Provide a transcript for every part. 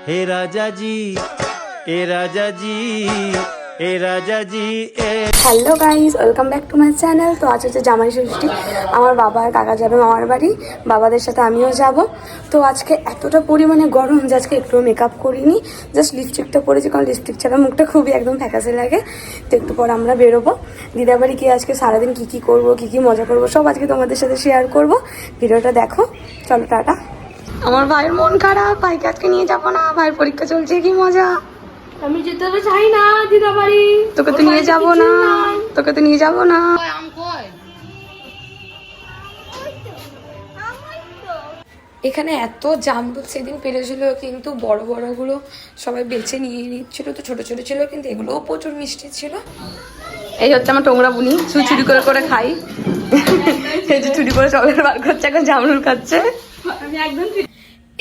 हे राजा जी ए राजा जी ए राजा जी ए। Hello guys, welcome back to my channel. তো আজ হচ্ছে জামাই ষষ্ঠী। আমার বাবা আর কাকা যাবে মামার বাড়ি, বাবাদের সাথে আমিও যাব। তো আজকে এতটা পরিমাণে গরম যে আজকে একটু মেকআপ করিনি, জাস্ট লিপস্টিকটা পরেছি, কারণ লিপস্টিক ছাড়া মুখটা খুবই একদম ফ্যাকাসে লাগে। তো একটু পর আমরা বেরোবো দিদার বাড়ি গিয়ে। আজকে সারাদিন কী কী করবো, কী কী মজা করবো সব আজকে তোমাদের সাথে শেয়ার করবো। ভিডিওটা দেখো, চলো টাটা। আমার ভাইয়ের মন খারাপ, ভাইকে আজকে নিয়ে যাবো না, ভাইয়ের পরীক্ষা চলছে। কি মজা, আমি যেতে চাই না দিদা বাড়ি। তোকে তো নিয়ে যাবো না, তোকে তো নিয়ে যাবো না। এখানে এত জামরুল সেদিন পেরেছিল, কিন্তু বড় বড়গুলো সবাই বেছে নিয়ে নিচ্ছিল। তো ছোট ছোট ছিল, কিন্তু এগুলোও প্রচুর মিষ্টি ছিল। এই হচ্ছে আমার টোংরা বুনি, শুধু চুরি করে করে খাই। এই যে চুরি করে চকলেট বার করছে, এখন জামরুল খাচ্ছে। আমি একদম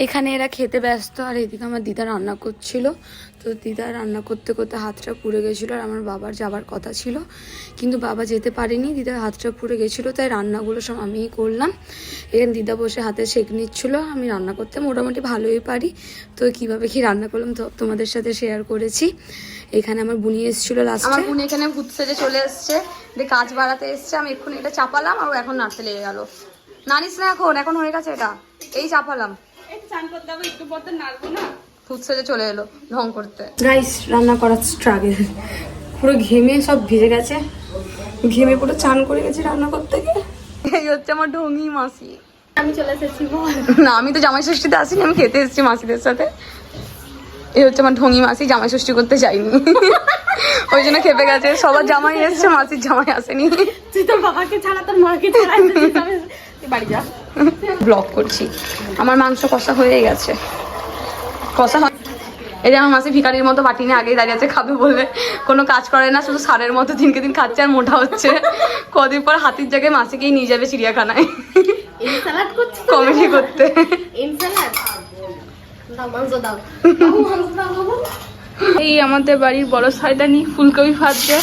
এখানে এরা খেতে ব্যস্ত, আর এদিকে আমার দিদা রান্না করছিল। তো দিদা রান্না করতে করতে হাতটা পুড়ে গেছিলো, আর আমার বাবার যাবার কথা ছিল, কিন্তু বাবা যেতে পারেনি, দিদার হাতটা পুড়ে গেছিলো। তাই রান্নাগুলো সব আমিই করলাম। এখানে দিদা বসে হাতে সেঁক নিচ্ছিলো। আমি রান্না করতে মোটামুটি ভালোই পারি, তো কিভাবে কি রান্না করলাম তো তোমাদের সাথে শেয়ার করেছি। এখানে আমার বুনি এসেছিলো লাস্টে। আমার বুনি এখানে ভূত সেজে চলে এসছে, দিয়ে কাজ বাড়াতে এসছে। আমি এক্ষুনি এটা চাপালাম, আর এখন নাড়তে লেগে গেল। নানিস না, এখন হয়ে গেছে এটা, এই চাপালাম। চলে এলো ঢং করতে। গাইস, রান্না করার স্ট্রাগল, পুরো ঘেমে সব ভিজে গেছে, ঘেমে পুরো চান করে গেছে রান্না করতে গিয়ে। এই হচ্ছে আমার ঢঙি মাসি। আমি চলে এসেছি। না, আমি তো জামাই ষষ্ঠীতে আসিনি, আমি খেতে এসেছি মাসিদের সাথে। এই হচ্ছে আমার ঢঙি মাসি, জামাই ষষ্ঠী করতে যাইনি, ওই জন্য খেপে গেছে। সবার জামাই এসছে, মাসির জামাই আসেনি। তুই তোর বাবাকে ছাড়া তোর মাকে ছাড়া বাড়ি যা। ব্লগ করছি। আমার মাংস কষা হয়ে গেছে, কষা হয়। এই যে আমার মাসি ভিখারির মতো বাটি নিয়ে আগেই দাঁড়িয়ে আছে, খাবে বলে। কোনো কাজ করে না, শুধু সারের মতো দিনকে দিন খাচ্ছে আর মোটা হচ্ছে। কদিন পর হাতির জায়গায় মাসিকেই নিয়ে যাবে চিড়িয়াখানায় কমেডি করতে। এই আমাদের বাড়ির বড় শয়তানি ফুলকপি ভাজছে,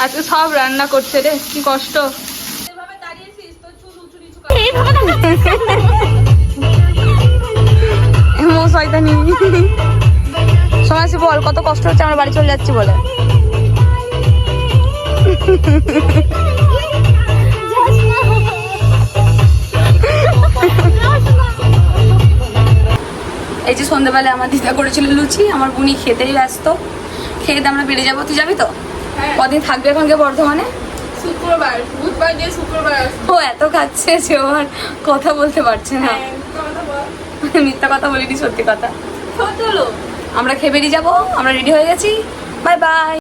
আজকে সব রান্না করছে রে, কি কষ্ট। শয়তানি সমাজে বল, কত কষ্ট হচ্ছে আমরা বাড়ি চলে যাচ্ছি বলে। এই যে সন্ধ্যাবেলা আমার দিদা করেছিল লুচি, আমার বুনি খেতেই ব্যস্ত। খেয়ে আমরা বেরিয়ে যাবো। তুই যাবি তো? কদিন থাকবে এখন গিয়ে বর্ধমানে? শুক্রবার, বুধবার দিয়ে শুক্রবার। ও এত খাচ্ছে যে ও আর কথা বলতে পারছে না। মিথ্যা কথা বলিনি, সত্যি কথা। চলো আমরা খেয়ে বেরিয়ে যাবো। আমরা রেডি হয়ে গেছি, বাই বাই।